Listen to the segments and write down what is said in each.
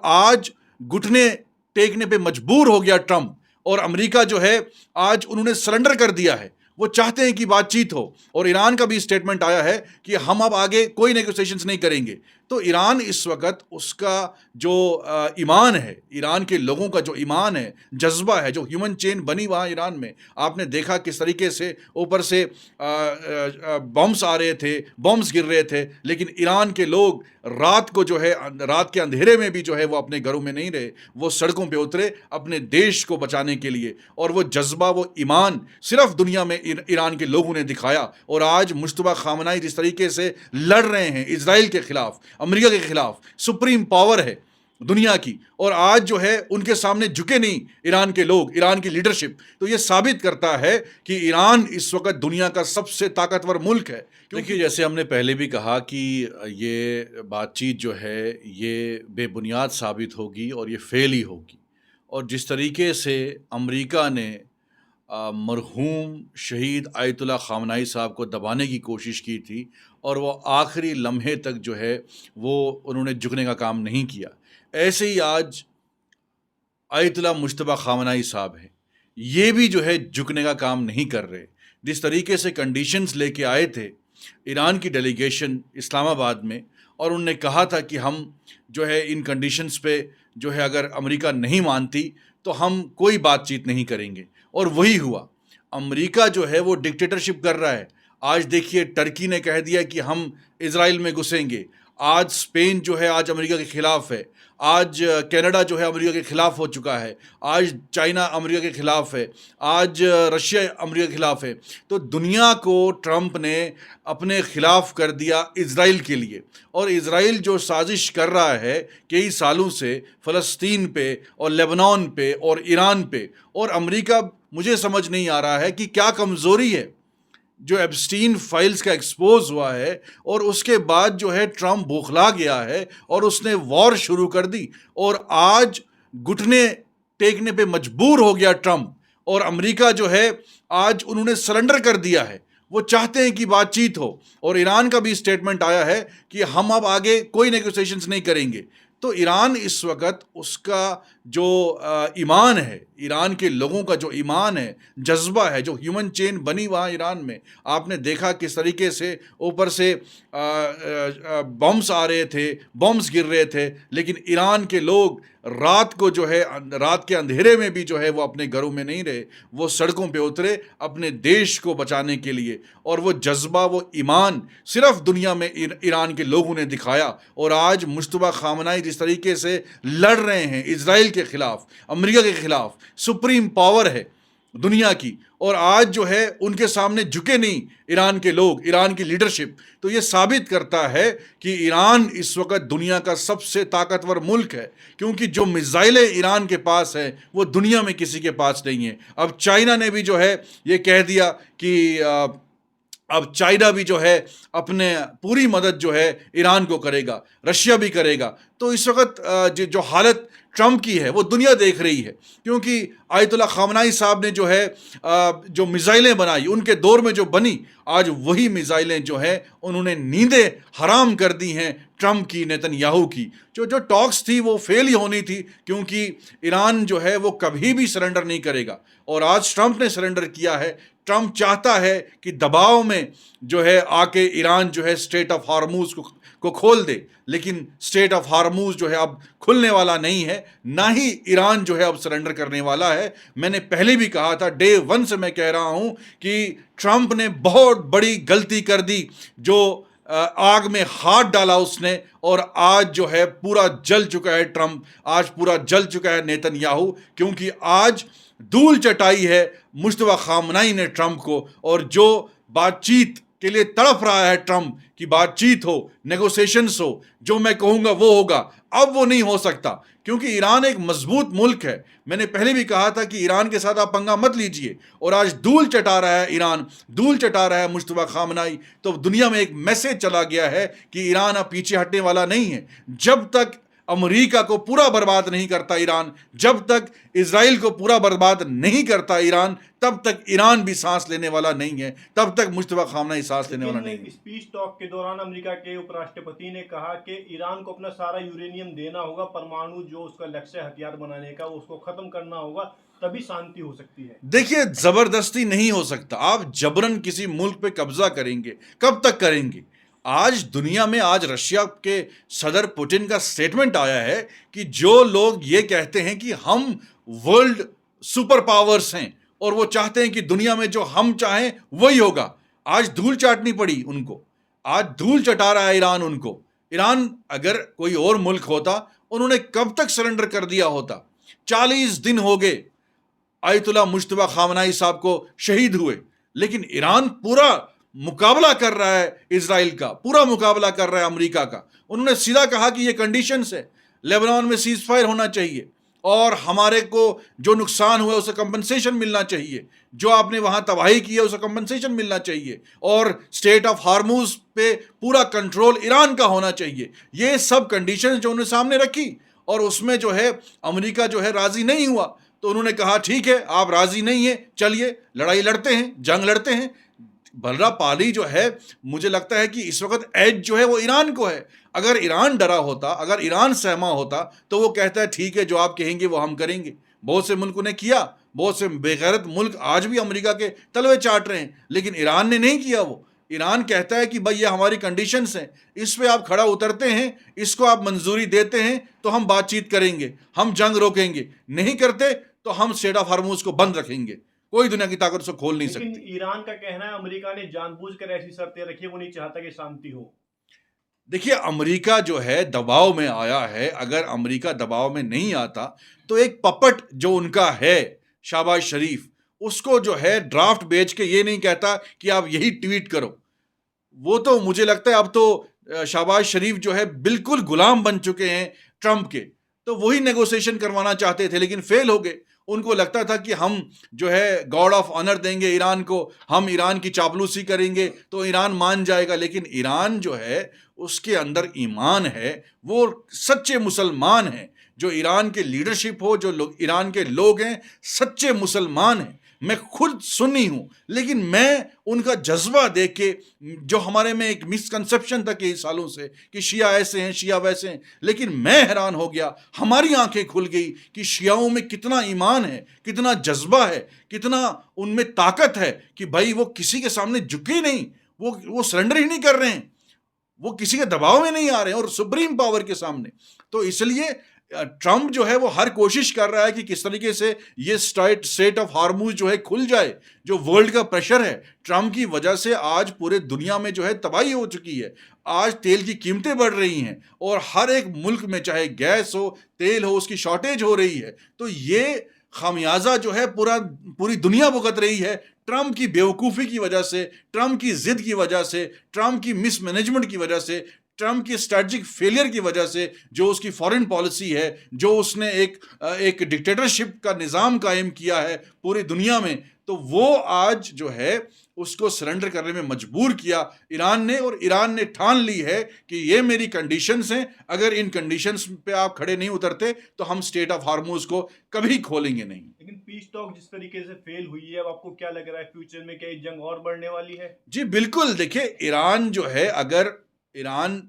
आज घुटने टेकने पे मजबूर हो गया ट्रंप, और अमेरिका जो है आज उन्होंने सरेंडर कर दिया है। वो चाहते हैं कि बातचीत हो, और ईरान का भी स्टेटमेंट आया है कि हम अब आगे कोई नेगोशिएशंस नहीं करेंगे। तो ईरान इस वक्त उसका जो ईमान है, ईरान के लोगों का जो ईमान है, जज्बा है, जो ह्यूमन चेन बनी वहाँ ईरान में, आपने देखा किस तरीके से ऊपर से बॉम्ब्स आ रहे थे, बॉम्ब्स गिर रहे थे, लेकिन ईरान के लोग रात को जो है, रात के अंधेरे में भी जो है वो अपने घरों में नहीं रहे, वो सड़कों पे उतरे अपने देश को बचाने के लिए। और वो जज्बा, वो ईमान सिर्फ दुनिया में ईरान के लोगों ने दिखाया। और आज मुश्तबा खामनाई जिस तरीके से लड़ रहे हैं इजराइल के खिलाफ, अमेरिका के खिलाफ, सुप्रीम पावर है दुनिया की, और आज जो है उनके सामने झुके नहीं ईरान के लोग, ईरान की लीडरशिप। तो ये साबित करता है कि ईरान इस वक्त दुनिया का सबसे ताकतवर मुल्क है। क्योंकि जैसे हमने पहले भी कहा कि ये बातचीत जो है ये बेबुनियाद साबित होगी और ये फेल ही होगी। और जिस तरीके से अमेरिका ने मरहूम शहीद आयतुल्ला खामनाई साहब को दबाने की कोशिश की थी, और वो आखिरी लम्हे तक जो है वो उन्होंने झुकने का काम नहीं किया, ऐसे ही आज आयतुल्ला मुश्तबा खामनाई साहब हैं, ये भी जो है झुकने का काम नहीं कर रहे। जिस तरीके से कंडीशंस लेके आए थे ईरान की डेलीगेशन इस्लामाबाद में, और उन्होंने कहा था कि हम जो है इन कंडीशंस पे जो है अगर अमेरिका नहीं मानती तो हम कोई बातचीत नहीं करेंगे, और वही हुआ। अमेरिका जो है वो डिक्टेटरशिप कर रहा है। आज देखिए टर्की ने कह दिया कि हम इजराइल में घुसेंगे। आज स्पेन जो है आज अमेरिका के खिलाफ है। आज कनाडा जो है अमेरिका के खिलाफ हो चुका है। आज चाइना अमेरिका के खिलाफ है। आज रशिया अमेरिका के खिलाफ है। तो दुनिया को ट्रंप ने अपने खिलाफ कर दिया इजराइल के लिए, और इजराइल जो साजिश कर रहा है कई सालों से फ़लस्तीन पे और लेबनान पे और ईरान पे, और अमेरिका, मुझे समझ नहीं आ रहा है कि क्या कमज़ोरी है जो एप्स्टीन फाइल्स का एक्सपोज हुआ है, और उसके बाद जो है ट्रंप बौखला गया है और उसने वॉर शुरू कर दी, और आज घुटने टेकने पे मजबूर हो गया ट्रंप, और अमेरिका जो है आज उन्होंने सरेंडर कर दिया है। वो चाहते हैं कि बातचीत हो, और ईरान का भी स्टेटमेंट आया है कि हम अब आगे कोई नेगोशिएशंस नहीं करेंगे। तो ईरान इस वक्त उसका जो ईमान है, ईरान के लोगों का जो ईमान है, जज्बा है, जो ह्यूमन चेन बनी वहाँ ईरान में, आपने देखा किस तरीके से ऊपर से बॉम्ब्स आ रहे थे, बॉम्ब्स गिर रहे थे, लेकिन ईरान के लोग रात को जो है, रात के अंधेरे में भी जो है वो अपने घरों में नहीं रहे, वो सड़कों पे उतरे अपने देश को बचाने के लिए। और वो जज्बा, वो ईमान सिर्फ दुनिया में ईरान के लोगों ने दिखाया। और आज मुश्तबा खामनाई जिस तरीके से लड़ रहे हैं इजराइल के खिलाफ, अमेरिका के खिलाफ, सुप्रीम पावर है दुनिया की, और आज जो है उनके सामने झुके नहीं ईरान के लोग, ईरान की लीडरशिप। तो ये साबित करता है कि ईरान इस वक्त दुनिया का सबसे ताकतवर मुल्क है, क्योंकि जो मिसाइलें ईरान के पास है वो दुनिया में किसी के पास नहीं है। अब चाइना ने भी जो है ये कह दिया कि अब चाइना भी जो है अपने पूरी मदद जो है ईरान को करेगा, रशिया भी करेगा। तो इस वक्त जो हालत ट्रंप की है वो दुनिया देख रही है, क्योंकि आयतुल्ला खामनाई साहब ने जो है जो मिसाइलें बनाई उनके दौर में जो बनी, आज वही मिसाइलें जो हैं उन्होंने नींदें हराम कर दी हैं ट्रंप की, नेतन्याहू की। जो टॉक्स थी वो फेल ही होनी थी, क्योंकि ईरान जो है वो कभी भी सरेंडर नहीं करेगा, और आज ट्रंप ने सरेंडर किया है। ट्रंप चाहता है कि दबाव में जो है आके ईरान जो है स्ट्रेट ऑफ हार्मूज को खोल दे, लेकिन स्ट्रेट ऑफ हार्मूज जो है अब खुलने वाला नहीं है, ना ही ईरान जो है अब सरेंडर करने वाला है। मैंने पहले भी कहा था, डे वन से मैं कह रहा हूं कि ट्रंप ने बहुत बड़ी गलती कर दी, जो आग में हाथ डाला उसने, और आज जो है पूरा जल चुका है ट्रंप, आज पूरा जल चुका है नेतन्याहू, क्योंकि आज धूल चटाई है मुश्तबा खामनाई ने ट्रंप को। और जो बातचीत के लिए तड़प रहा है ट्रंप कि बातचीत हो, नेगोशिएशंस हो, जो मैं कहूंगा वो होगा, अब वो नहीं हो सकता, क्योंकि ईरान एक मजबूत मुल्क है। मैंने पहले भी कहा था कि ईरान के साथ आप पंगा मत लीजिए, और आज धूल चटा रहा है ईरान, धूल चटा रहा है मुश्तबा खामनाई। तो दुनिया में एक मैसेज चला गया है कि ईरान अब पीछे हटने वाला नहीं है। जब तक अमेरिका को पूरा बर्बाद नहीं करता ईरान, जब तक इजराइल को पूरा बर्बाद नहीं करता ईरान, तब तक ईरान भी सांस लेने वाला नहीं है, तब तक मुश्तबा खामनेई सांस लेने वाला नहीं है। स्पीच टॉक के दौरान अमेरिका के उपराष्ट्रपति ने कहा कि ईरान को अपना सारा यूरेनियम देना होगा, परमाणु जो उसका लक्ष्य है हथियार बनाने का उसको खत्म करना होगा, तभी शांति हो सकती है। देखिए, जबरदस्ती नहीं हो सकता। आप जबरन किसी मुल्क पे कब्जा करेंगे, कब तक करेंगे? आज दुनिया में आज रशिया के सदर पुतिन का स्टेटमेंट आया है कि जो लोग ये कहते हैं कि हम वर्ल्ड सुपर पावर्स हैं और वो चाहते हैं कि दुनिया में जो हम चाहें वही होगा, आज धूल चाटनी पड़ी उनको। आज धूल चटा रहा है ईरान उनको। ईरान अगर कोई और मुल्क होता, उन्होंने कब तक सरेंडर कर दिया होता। 40 दिन हो गए आयतुल्लाह मुश्तबा खामनाई साहब को शहीद हुए, लेकिन ईरान पूरा मुकाबला कर रहा है इजराइल का, पूरा मुकाबला कर रहा है अमेरिका का। उन्होंने सीधा कहा कि ये कंडीशंस है, लेबनान में सीज फायर होना चाहिए और हमारे को जो नुकसान हुआ उसे कंपनसेशन मिलना चाहिए, जो आपने वहां तबाही की है उसे कंपनसेशन मिलना चाहिए, और स्टेट ऑफ हार्मूज पे पूरा कंट्रोल ईरान का होना चाहिए। ये सब कंडीशंस जो उन्होंने सामने रखी, और उसमें जो है अमेरिका जो है राजी नहीं हुआ, तो उन्होंने कहा ठीक है, आप राजी नहीं है, चलिए लड़ाई लड़ते हैं, जंग लड़ते हैं। भर्रा पाली जो है, मुझे लगता है कि इस वक्त एज जो है वो ईरान को है। अगर ईरान डरा होता, अगर ईरान सहमा होता, तो वो कहता है ठीक है, जो आप कहेंगे वो हम करेंगे। बहुत से मुल्कों ने किया, बहुत से बेगैरत मुल्क आज भी अमेरिका के तलवे चाट रहे हैं, लेकिन ईरान ने नहीं किया। वो ईरान कहता है कि भाई ये हमारी कंडीशंस हैं, इस पे आप खड़ा उतरते हैं, इसको आप मंजूरी देते हैं तो हम बातचीत करेंगे, हम जंग रोकेंगे, नहीं करते तो हम स्टेट ऑफ हार्मूज को बंद रखेंगे। कोई दुनिया की ताकत उसको खोल नहीं सकती। लेकिन ईरान का कहना है अमेरिका ने जानबूझकर ऐसी शर्तें रखी, वो नहीं चाहता कि शांति हो। देखिए, अमेरिका जो है दबाव में आया है। अगर अमेरिका दबाव में नहीं आता तो एक पपट जो उनका है शहबाज शरीफ, उसको जो है ड्राफ्ट भेज के ये नहीं कहता कि आप यही ट्वीट करो। वो तो मुझे लगता है अब तो शहबाज शरीफ जो है बिल्कुल गुलाम बन चुके हैं ट्रंप के। तो वही नेगोशिएशन करवाना चाहते थे, लेकिन फेल हो गए। उनको लगता था कि हम जो है गॉड ऑफ ऑनर देंगे ईरान को, हम ईरान की चापलूसी करेंगे तो ईरान मान जाएगा। लेकिन ईरान जो है उसके अंदर ईमान है, वो सच्चे मुसलमान हैं। जो ईरान के लीडरशिप हो, जो लोग ईरान के लोग हैं, सच्चे मुसलमान हैं। मैं खुद सुन्नी हूं, लेकिन मैं उनका जज्बा देख के, जो हमारे में एक मिसकंसेप्शन था कई सालों से कि शिया ऐसे हैं, शिया वैसे हैं, लेकिन मैं हैरान हो गया, हमारी आंखें खुल गई कि शियाओं में कितना ईमान है, कितना जज्बा है, कितना उनमें ताकत है कि भाई वो किसी के सामने झुके नहीं, वो सरेंडर ही नहीं कर रहे हैं, वो किसी के दबाव में नहीं आ रहे हैं, और सुप्रीम पावर के सामने। तो इसलिए ट्रंप जो है वो हर कोशिश कर रहा है कि किस तरीके से ये स्टेट ऑफ हार्मूज जो है खुल जाए। जो वर्ल्ड का प्रेशर है, ट्रंप की वजह से आज पूरे दुनिया में जो है तबाही हो चुकी है। आज तेल की कीमतें बढ़ रही हैं और हर एक मुल्क में चाहे गैस हो, तेल हो, उसकी शॉर्टेज हो रही है। तो ये खामियाजा जो है पूरी दुनिया भुगत रही है ट्रंप की बेवकूफ़ी की वजह से, ट्रंप की जिद की वजह से, ट्रंप की मिसमैनेजमेंट की वजह से, ट्रंप की स्ट्रेटजिक फेलियर की वजह से। जो उसकी फॉरेन पॉलिसी है, जो उसने एक डिक्टेटरशिप का निज़ाम कायम किया है पूरी दुनिया में, तो वो आज जो है उसको सरेंडर करने में मजबूर किया ईरान ने। और ईरान ने ठान ली है कि ये मेरी कंडीशंस हैं, अगर इन कंडीशंस पे आप खड़े नहीं उतरते तो हम स्टेट ऑफ हार्मूज को कभी खोलेंगे नहीं। लेकिन पीस टॉक जिस तरीके से फेल हुई है, अब आपको क्या लग रहा है फ्यूचर में क्या ये जंग और बढ़ने वाली है? जी बिल्कुल। देखिए, ईरान जो है, अगर ईरान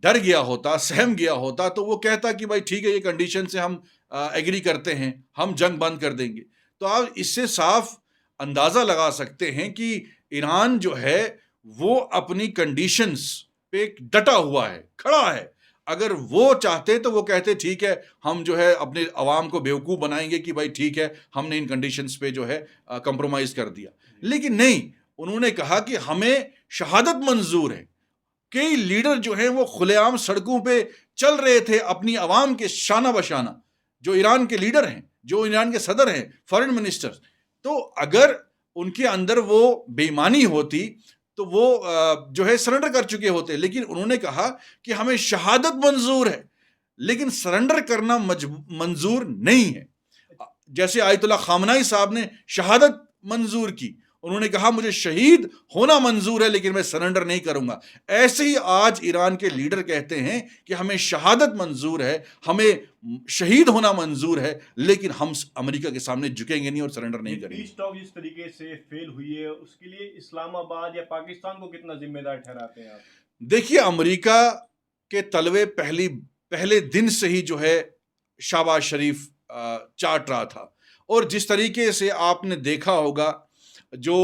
डर गया होता, सहम गया होता, तो वो कहता कि भाई ठीक है, ये कंडीशन से हम एग्री करते हैं, हम जंग बंद कर देंगे। तो आप इससे साफ अंदाज़ा लगा सकते हैं कि ईरान जो है वो अपनी कंडीशंस पे डटा हुआ है, खड़ा है। अगर वो चाहते तो वो कहते ठीक है, हम जो है अपने अवाम को बेवकूफ़ बनाएंगे कि भाई ठीक है, हमने इन कंडीशंस पे जो है कंप्रोमाइज़ कर दिया। लेकिन नहीं, उन्होंने कहा कि हमें शहादत मंजूर है। कई लीडर जो हैं वो खुलेआम सड़कों पे चल रहे थे अपनी आवाम के शाना बशाना, जो ईरान के लीडर हैं, जो ईरान के सदर हैं, फॉरेन मिनिस्टर। तो अगर उनके अंदर वो बेईमानी होती तो वो जो है सरेंडर कर चुके होते। लेकिन उन्होंने कहा कि हमें शहादत मंजूर है, लेकिन सरेंडर करना मंजूर नहीं है। जैसे आयतुल्लाह खामनाई साहब ने शहादत मंजूर की उन्होंने कहा मुझे शहीद होना मंजूर है लेकिन मैं सरेंडर नहीं करूंगा। ऐसे ही आज ईरान के लीडर कहते हैं कि हमें शहादत मंजूर है, हमें शहीद होना मंजूर है, लेकिन हम अमेरिका के सामने झुकेंगे नहीं और सरेंडर नहीं करेंगे। पीस टॉक जिस तरीके से फेल हुई है उसके लिए इस्लामाबाद या पाकिस्तान को कितना जिम्मेदार ठहराते हैं आप? देखिए, अमेरिका के तलवे पहले दिन से ही जो है शहबाज शरीफ चाट रहा था, और जिस तरीके से आपने देखा होगा जो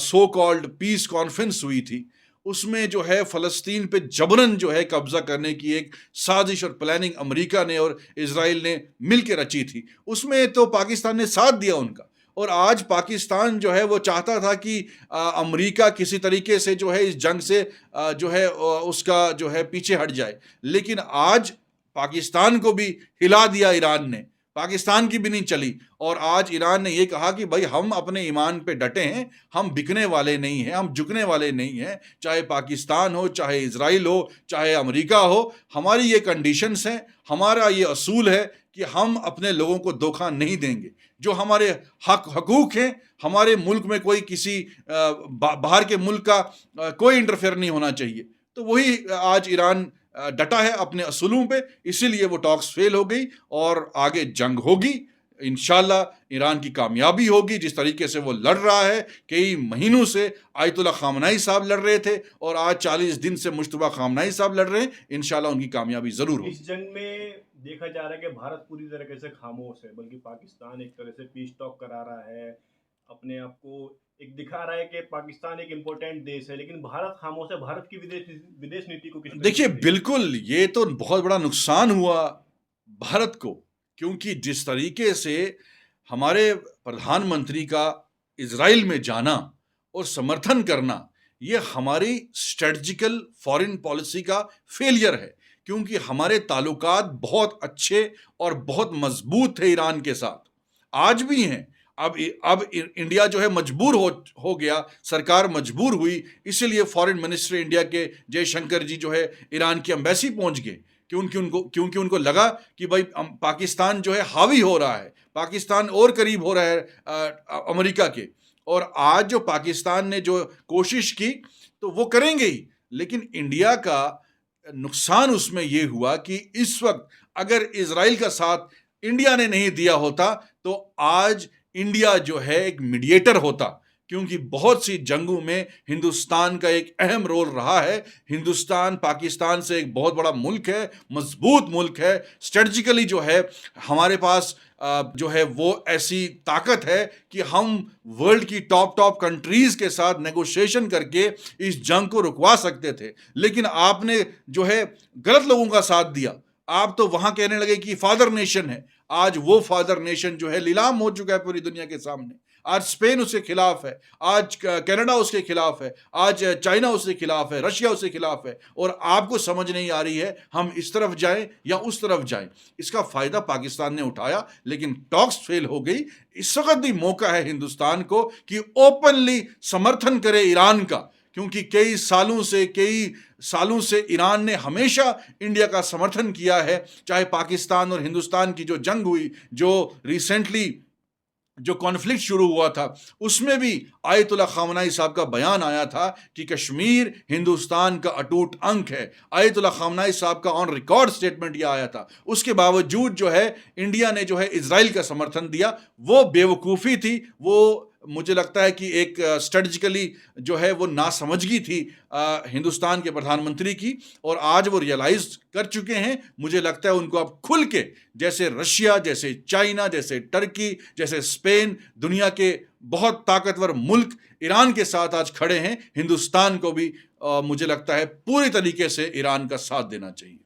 सो कॉल्ड पीस कॉन्फ्रेंस हुई थी, उसमें जो है फ़लस्तीन पे जबरन जो है कब्जा करने की एक साजिश और प्लानिंग अमेरिका ने और इजराइल ने मिलकर रची थी, उसमें तो पाकिस्तान ने साथ दिया उनका। और आज पाकिस्तान जो है वो चाहता था कि अमेरिका किसी तरीके से जो है इस जंग से जो है उसका जो है पीछे हट जाए, लेकिन आज पाकिस्तान को भी हिला दिया ईरान ने, पाकिस्तान की भी नहीं चली। और आज ईरान ने यह कहा कि भाई हम अपने ईमान पे डटे हैं, हम बिकने वाले नहीं हैं, हम झुकने वाले नहीं हैं, चाहे पाकिस्तान हो, चाहे इजराइल हो, चाहे अमेरिका हो, हमारी ये कंडीशंस हैं, हमारा ये असूल है कि हम अपने लोगों को धोखा नहीं देंगे। जो हमारे हकूक हैं, हमारे मुल्क में कोई किसी बाहर के मुल्क का कोई इंटरफेयर नहीं होना चाहिए। तो वही आज ईरान डटा है अपने असूलों पे, इसीलिए वो टॉक्स फेल हो गई और आगे जंग होगी। इंशाल्लाह ईरान की कामयाबी होगी। जिस तरीके से वो लड़ रहा है, कई महीनों से आयतुल्ला खामनाई साहब लड़ रहे थे और आज 40 दिन से मुश्तबा खामनाई साहब लड़ रहे हैं, इंशाल्लाह उनकी कामयाबी जरूर होगी। इस जंग में देखा जा रहा है कि भारत पूरी तरीके से खामोश है, बल्कि पाकिस्तान एक तरह से पीस टॉक करा रहा है, अपने आप को एक दिखा रहा है कि पाकिस्तान एक इम्पोर्टेंट देश है, लेकिन भारत खामोश है। भारत की विदेश नीति को किस तरह देखिए, से देखते हैं? बिल्कुल ये तो बहुत बड़ा नुकसान हुआ भारत को, क्योंकि जिस तरीके से हमारे प्रधानमंत्री का इजराइल में जाना और समर्थन करना, ये हमारी स्ट्रेटजिकल फॉरेन पॉलिसी का फेलियर है, क्योंकि हमारे ताल्लुकात बहुत अच्छे और बहुत मजबूत थे ईरान के साथ, आज भी हैं। अब इंडिया जो है मजबूर हो गया, सरकार मजबूर हुई, इसीलिए फॉरेन मिनिस्टर इंडिया के जयशंकर जी जो है ईरान की एम्बेसी पहुंच गए, क्योंकि उनको लगा कि भाई पाकिस्तान जो है हावी हो रहा है, पाकिस्तान और करीब हो रहा है अमेरिका के। और आज जो पाकिस्तान ने जो कोशिश की तो वो करेंगे ही, लेकिन इंडिया का नुकसान उसमें यह हुआ कि इस वक्त अगर इजराइल का साथ इंडिया ने नहीं दिया होता तो आज इंडिया जो है एक मीडिएटर होता, क्योंकि बहुत सी जंगों में हिंदुस्तान का एक अहम रोल रहा है। हिंदुस्तान पाकिस्तान से एक बहुत बड़ा मुल्क है, मजबूत मुल्क है, स्ट्रेटजिकली जो है हमारे पास जो है वो ऐसी ताकत है कि हम वर्ल्ड की टॉप कंट्रीज के साथ नेगोशिएशन करके इस जंग को रुकवा सकते थे। लेकिन आपने जो है गलत लोगों का साथ दिया, आप तो वहां कहने लगे कि फादर नेशन है। आज वो फादर नेशन जो है नीलाम हो चुका है पूरी दुनिया के सामने। आज स्पेन उसके खिलाफ है, आज कनाडा उसके खिलाफ है, आज चाइना उसके खिलाफ है, रशिया उसके खिलाफ है, और आपको समझ नहीं आ रही है हम इस तरफ जाएं या उस तरफ जाएं। इसका फायदा पाकिस्तान ने उठाया, लेकिन टॉक्स फेल हो गई। इस वक्त भी मौका है हिंदुस्तान को कि ओपनली समर्थन करे ईरान का, क्योंकि कई सालों से ईरान ने हमेशा इंडिया का समर्थन किया है। चाहे पाकिस्तान और हिंदुस्तान की जो जंग हुई, जो रिसेंटली जो कॉन्फ्लिक्ट शुरू हुआ था, उसमें भी आयतुल्ला खामनाई साहब का बयान आया था कि कश्मीर हिंदुस्तान का अटूट अंग है। आयतुल्ला खामनाई साहब का ऑन रिकॉर्ड स्टेटमेंट यह आया था। उसके बावजूद जो है इंडिया ने जो है इजराइल का समर्थन दिया, वो बेवकूफ़ी थी। वो मुझे लगता है कि एक स्ट्रेटजिकली जो है वो नासमझगी थी हिंदुस्तान के प्रधानमंत्री की, और आज वो रियलाइज कर चुके हैं। मुझे लगता है उनको अब खुल के, जैसे रशिया, जैसे चाइना, जैसे टर्की, जैसे स्पेन, दुनिया के बहुत ताकतवर मुल्क ईरान के साथ आज खड़े हैं, हिंदुस्तान को भी मुझे लगता है पूरी तरीके से ईरान का साथ देना चाहिए।